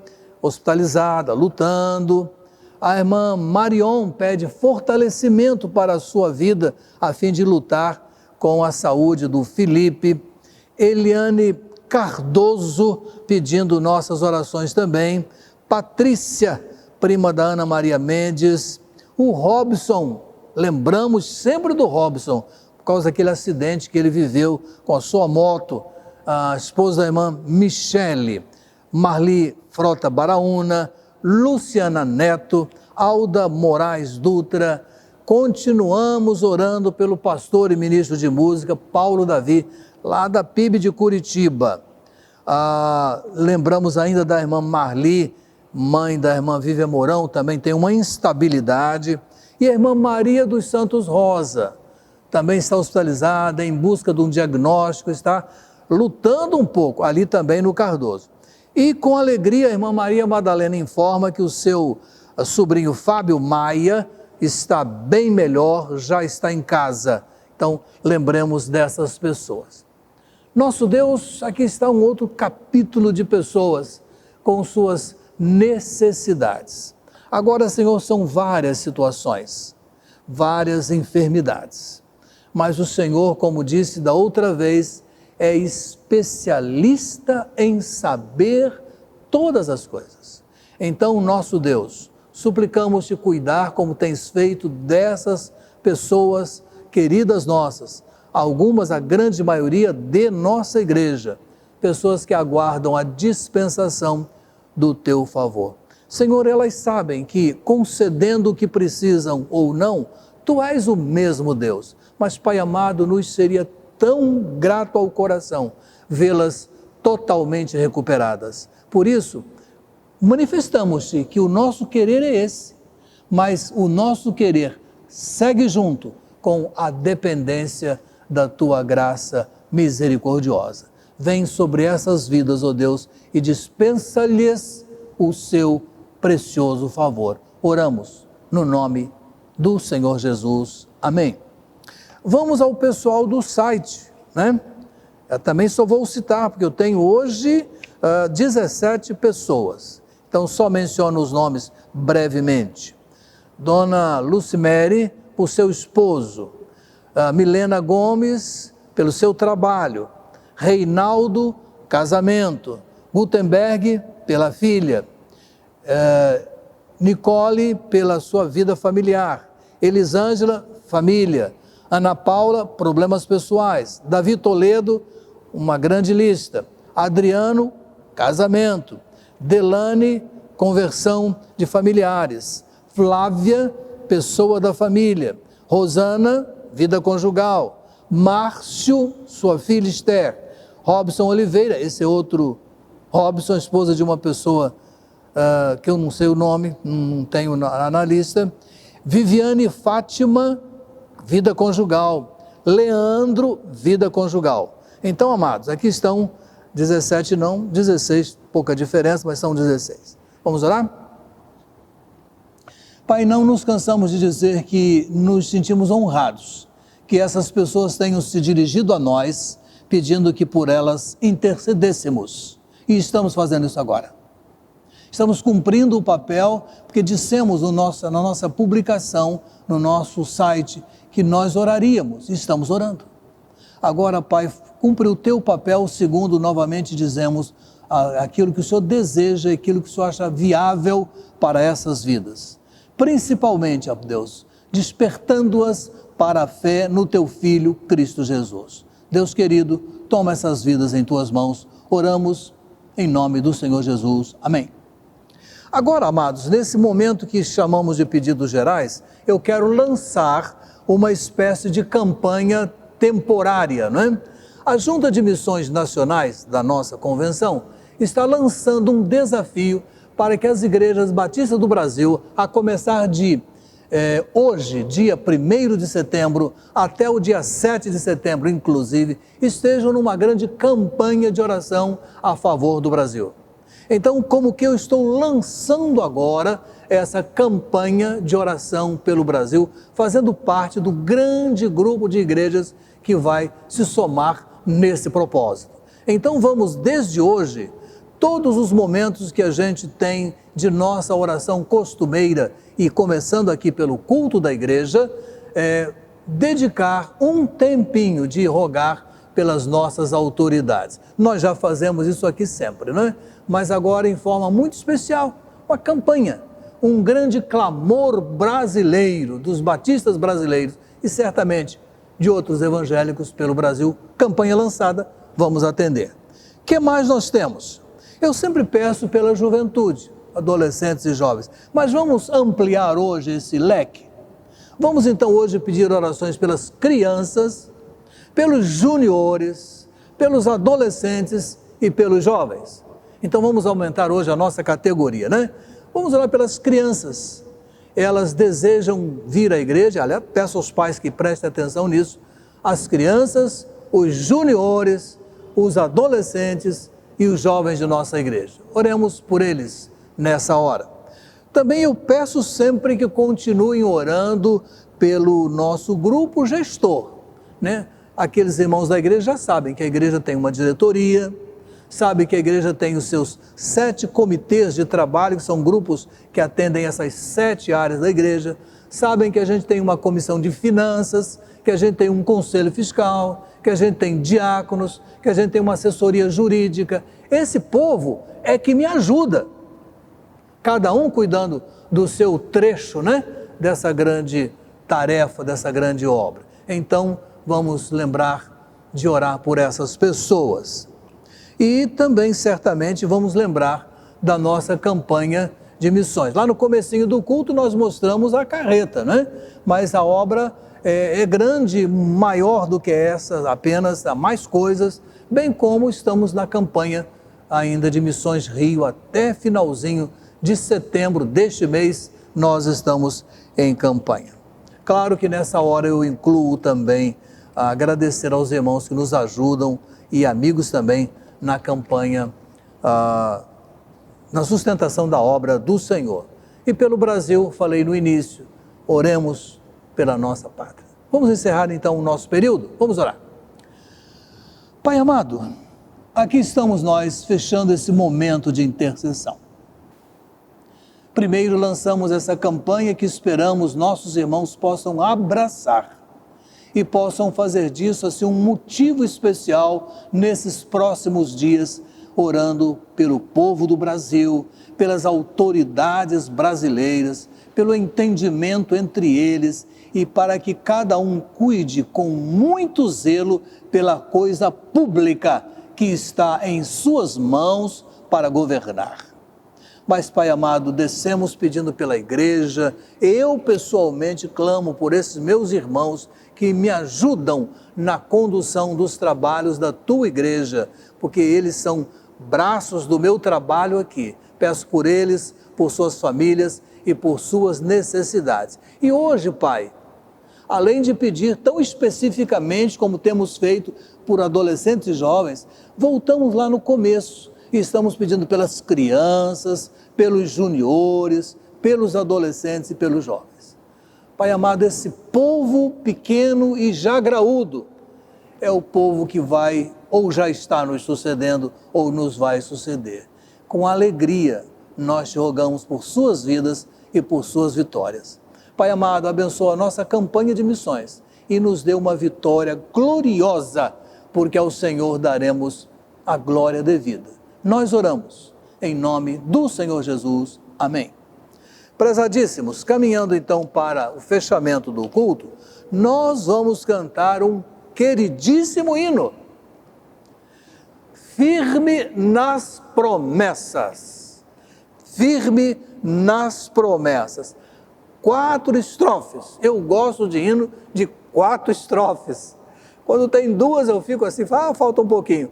hospitalizada, lutando. A irmã Marion pede fortalecimento para a sua vida, a fim de lutar com a saúde do Felipe. Eliane Cardoso pedindo nossas orações também. Patrícia, prima da Ana Maria Mendes. O Robson, lembramos sempre do Robson, por causa daquele acidente que ele viveu com a sua moto. A esposa da irmã Michele. Marli Frota Baraúna, Luciana Neto, Alda Moraes Dutra. Continuamos orando pelo pastor e ministro de música Paulo Davi, lá da PIB de Curitiba. Lembramos ainda da irmã Marli, mãe da irmã Vívia Mourão, também tem uma instabilidade. E a irmã Maria dos Santos Rosa, também está hospitalizada, em busca de um diagnóstico, está lutando um pouco, ali também no Cardoso. E com alegria, a irmã Maria Madalena informa que o seu sobrinho Fábio Maia está bem melhor, já está em casa. Então, lembremos dessas pessoas. Nosso Deus, aqui está um outro capítulo de pessoas com suas necessidades. Agora, Senhor, são várias situações, várias enfermidades. Mas o Senhor, como disse da outra vez, é especialista em saber todas as coisas. Então, nosso Deus, suplicamos-te cuidar como tens feito dessas pessoas queridas nossas, algumas, a grande maioria, de nossa igreja, pessoas que aguardam a dispensação do teu favor. Senhor, elas sabem que, concedendo o que precisam ou não, tu és o mesmo Deus. Mas, Pai amado, nos seria tão grato ao coração vê-las totalmente recuperadas. Por isso, manifestamos-te que o nosso querer é esse, mas o nosso querer segue junto com a dependência da tua graça misericordiosa. Vem sobre essas vidas, ó Deus, e dispensa-lhes o seu precioso favor. Oramos no nome do Senhor Jesus. Amém. Vamos ao pessoal do site, né? Eu também só vou citar, porque eu tenho hoje 17 pessoas. Então, só menciono os nomes brevemente. Dona Lucimere, por seu esposo. Milena Gomes, pelo seu trabalho. Reinaldo, casamento. Gutenberg, pela filha. Nicole, pela sua vida familiar. Elisângela, família. Ana Paula, problemas pessoais. Davi Toledo, uma grande lista. Adriano, casamento. Delane, conversão de familiares. Flávia, pessoa da família. Rosana, vida conjugal. Márcio, sua filha Esther. Robson Oliveira, esse é outro Robson, esposa de uma pessoa que eu não sei o nome, não tenho na lista. Viviane Fátima, vida conjugal. Leandro, vida conjugal. Então, amados, aqui estão 17, não 16, pouca diferença, mas são 16. Vamos orar? Pai, não nos cansamos de dizer que nos sentimos honrados, que essas pessoas tenham se dirigido a nós, pedindo que por elas intercedêssemos. E estamos fazendo isso agora. Estamos cumprindo o papel, porque dissemos na nossa publicação, no nosso site, que nós oraríamos, e estamos orando. Agora, Pai, cumpre o teu papel, segundo novamente dizemos, aquilo que o Senhor deseja, aquilo que o Senhor acha viável para essas vidas. Principalmente, ó Deus, despertando-as para a fé no teu Filho, Cristo Jesus. Deus querido, toma essas vidas em tuas mãos. Oramos em nome do Senhor Jesus. Amém. Agora, amados, nesse momento que chamamos de pedidos gerais, eu quero lançar uma espécie de campanha temporária, não é? A Junta de Missões Nacionais da nossa convenção está lançando um desafio para que as igrejas batistas do Brasil, a começar de hoje, dia 1º de setembro, até o dia 7 de setembro, inclusive, estejam numa grande campanha de oração a favor do Brasil. Então, como que eu estou lançando agora essa campanha de oração pelo Brasil, fazendo parte do grande grupo de igrejas que vai se somar nesse propósito. Então vamos desde hoje, todos os momentos que a gente tem de nossa oração costumeira e começando aqui pelo culto da igreja, dedicar um tempinho de rogar pelas nossas autoridades. Nós já fazemos isso aqui sempre, não é? Mas agora em forma muito especial, uma campanha, um grande clamor brasileiro, dos batistas brasileiros e certamente de outros evangélicos pelo Brasil, campanha lançada, vamos atender. O que mais nós temos? Eu sempre peço pela juventude, adolescentes e jovens, mas vamos ampliar hoje esse leque. Vamos então hoje pedir orações pelas crianças, pelos juniores, pelos adolescentes e pelos jovens. Então vamos aumentar hoje a nossa categoria, né? Vamos orar pelas crianças. Elas desejam vir à igreja, aliás, peço aos pais que prestem atenção nisso, as crianças, os juniores, os adolescentes e os jovens de nossa igreja. Oremos por eles nessa hora. Também eu peço sempre que continuem orando pelo nosso grupo gestor, né? Aqueles irmãos da igreja já sabem que a igreja tem uma diretoria, sabem que a igreja tem os seus 7 comitês de trabalho, que são grupos que atendem essas 7 áreas da igreja, sabem que a gente tem uma comissão de finanças, que a gente tem um conselho fiscal, que a gente tem diáconos, que a gente tem uma assessoria jurídica. Esse povo é que me ajuda, cada um cuidando do seu trecho, né, dessa grande tarefa, dessa grande obra. Então, vamos lembrar de orar por essas pessoas. E também, certamente, vamos lembrar da nossa campanha de missões. Lá no comecinho do culto nós mostramos a carreta, né? Mas a obra é grande, maior do que essa, apenas há mais coisas, bem como estamos na campanha ainda de Missões Rio, até finalzinho de setembro deste mês, nós estamos em campanha. Claro que nessa hora eu incluo também agradecer aos irmãos que nos ajudam e amigos também na campanha, na sustentação da obra do Senhor. E pelo Brasil, falei no início, oremos pela nossa pátria. Vamos encerrar então o nosso período? Vamos orar. Pai amado, aqui estamos nós fechando esse momento de intercessão. Primeiro lançamos essa campanha que esperamos nossos irmãos possam abraçar e possam fazer disso assim um motivo especial nesses próximos dias, orando pelo povo do Brasil, pelas autoridades brasileiras, pelo entendimento entre eles e para que cada um cuide com muito zelo pela coisa pública que está em suas mãos para governar. Mas, Pai amado, descemos pedindo pela igreja, eu pessoalmente clamo por esses meus irmãos que me ajudam na condução dos trabalhos da Tua igreja, porque eles são braços do meu trabalho aqui. Peço por eles, por suas famílias e por suas necessidades. E hoje, Pai, além de pedir tão especificamente como temos feito por adolescentes e jovens, voltamos lá no começo e estamos pedindo pelas crianças, pelos juniores, pelos adolescentes e pelos jovens. Pai amado, esse povo pequeno e já graúdo é o povo que vai ou já está nos sucedendo ou nos vai suceder. Com alegria nós te rogamos por suas vidas e por suas vitórias. Pai amado, abençoa a nossa campanha de missões e nos dê uma vitória gloriosa, porque ao Senhor daremos a glória devida. Nós oramos em nome do Senhor Jesus. Amém. Prezadíssimos, caminhando então para o fechamento do culto, nós vamos cantar um queridíssimo hino. Firme nas promessas. Firme nas promessas. 4 estrofes. Eu gosto de hino de 4 estrofes. Quando tem 2 eu fico assim, falta um pouquinho.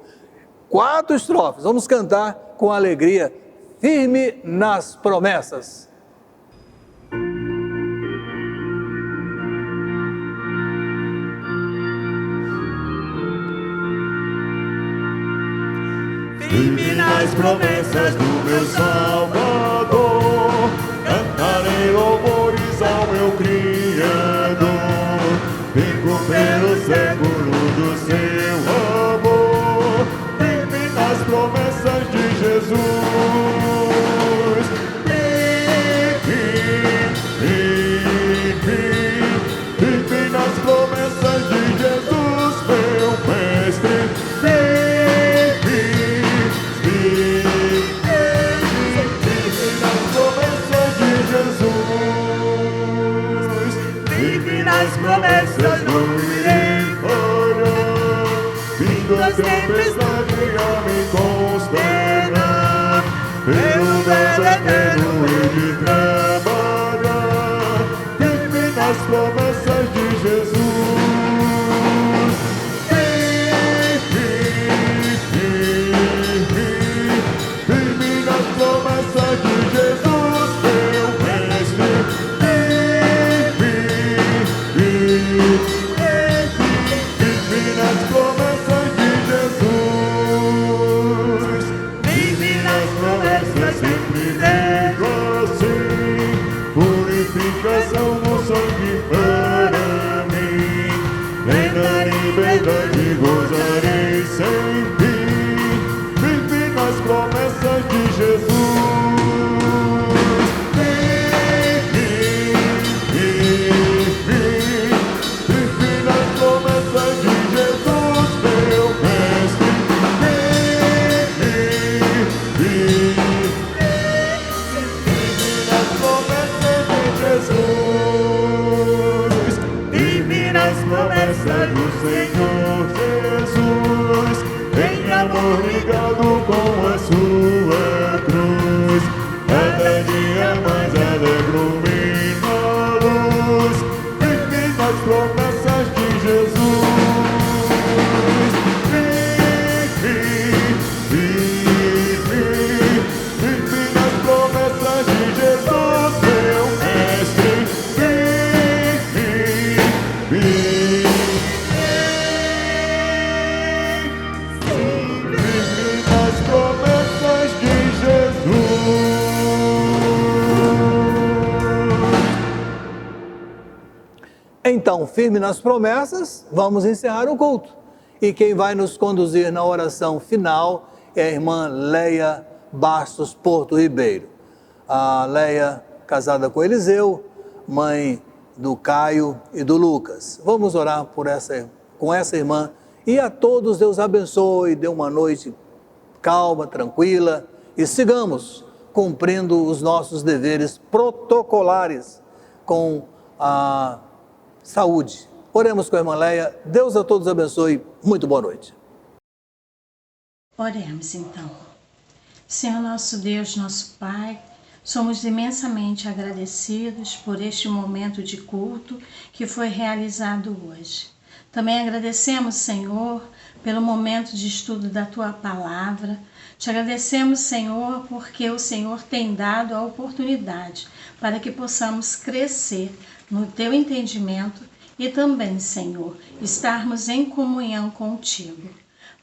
4 estrofes. Vamos cantar com alegria. Firme nas promessas. Firme nas promessas do meu Salvador, cantarei louvores ao meu Criador. Fico pelos séculos as tempestades a me consternar, pelo verbo eterno ele trabalhar, firme nas promessas de Jesus. Firme nas promessas de Jesus, meu mestre. Firme nas promessas de Jesus. Firme nas promessas, sempre digo assim. Purificação no sangue para mim. Plena liberdade gozarei sem fim. Firme nas promessas de Jesus. Do Senhor Jesus, em amor ligado com a sua cruz, cada dia mais alegro-me na luz, firme nas promessas de Jesus. Firme nas promessas de Jesus, meu mestre. Então, firme nas promessas, vamos encerrar o culto. E quem vai nos conduzir na oração final é a irmã Leia Bastos Porto Ribeiro. A Leia, casada com Eliseu, mãe do Caio e do Lucas. Vamos orar com essa irmã e a todos Deus abençoe, dê uma noite calma, tranquila e sigamos cumprindo os nossos deveres protocolares com a saúde. Oremos com a irmã Leia. Deus a todos abençoe. Muito boa noite. Oremos então. Senhor nosso Deus, nosso Pai, somos imensamente agradecidos por este momento de culto que foi realizado hoje. Também agradecemos, Senhor, pelo momento de estudo da Tua Palavra. Te agradecemos, Senhor, porque o Senhor tem dado a oportunidade para que possamos crescer no Teu entendimento e também, Senhor, estarmos em comunhão contigo.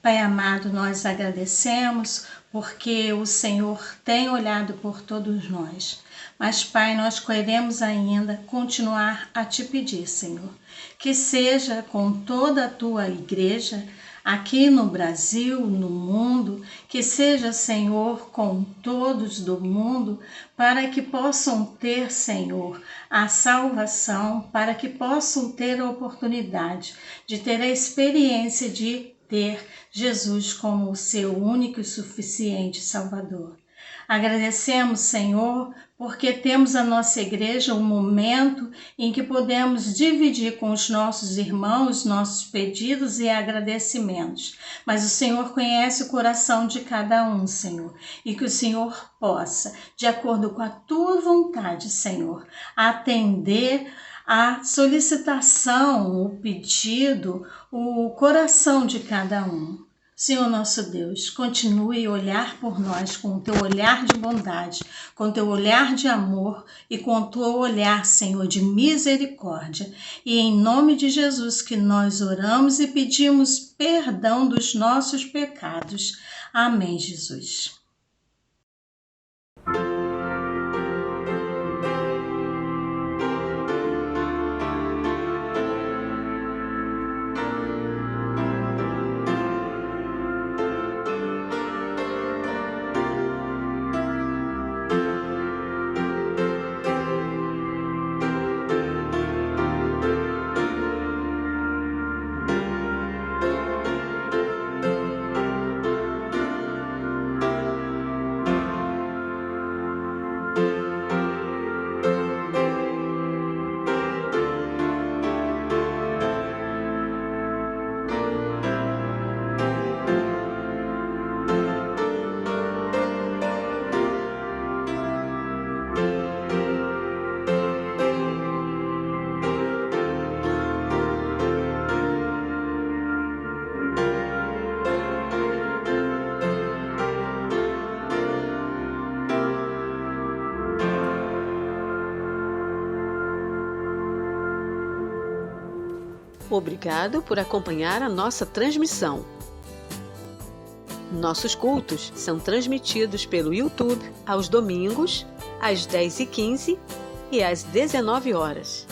Pai amado, nós agradecemos porque o Senhor tem olhado por todos nós. Mas, Pai, nós queremos ainda continuar a Te pedir, Senhor, que seja com toda a Tua igreja, aqui no Brasil, no mundo, que seja, Senhor, com todos do mundo, para que possam ter, Senhor, a salvação, para que possam ter a oportunidade de ter a experiência de ter Jesus como o seu único e suficiente Salvador. Agradecemos, Senhor, porque temos a nossa igreja um momento em que podemos dividir com os nossos irmãos nossos pedidos e agradecimentos. Mas o Senhor conhece o coração de cada um, Senhor, e que o Senhor possa, de acordo com a Tua vontade, Senhor, atender a solicitação, o pedido, o coração de cada um. Senhor nosso Deus, continue a olhar por nós com o Teu olhar de bondade, com o Teu olhar de amor e com o Teu olhar, Senhor, de misericórdia. E em nome de Jesus que nós oramos e pedimos perdão dos nossos pecados. Amém, Jesus. Obrigado por acompanhar a nossa transmissão. Nossos cultos são transmitidos pelo YouTube aos domingos, às 10h15 e às 19 horas.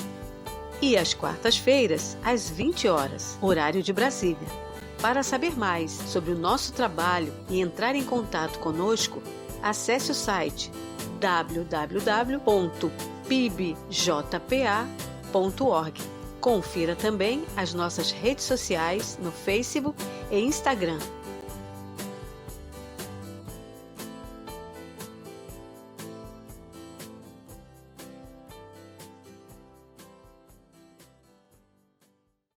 E às quartas-feiras, às 20 horas, horário de Brasília. Para saber mais sobre o nosso trabalho e entrar em contato conosco, acesse o site www.pibjpa.org. Confira também as nossas redes sociais no Facebook e Instagram.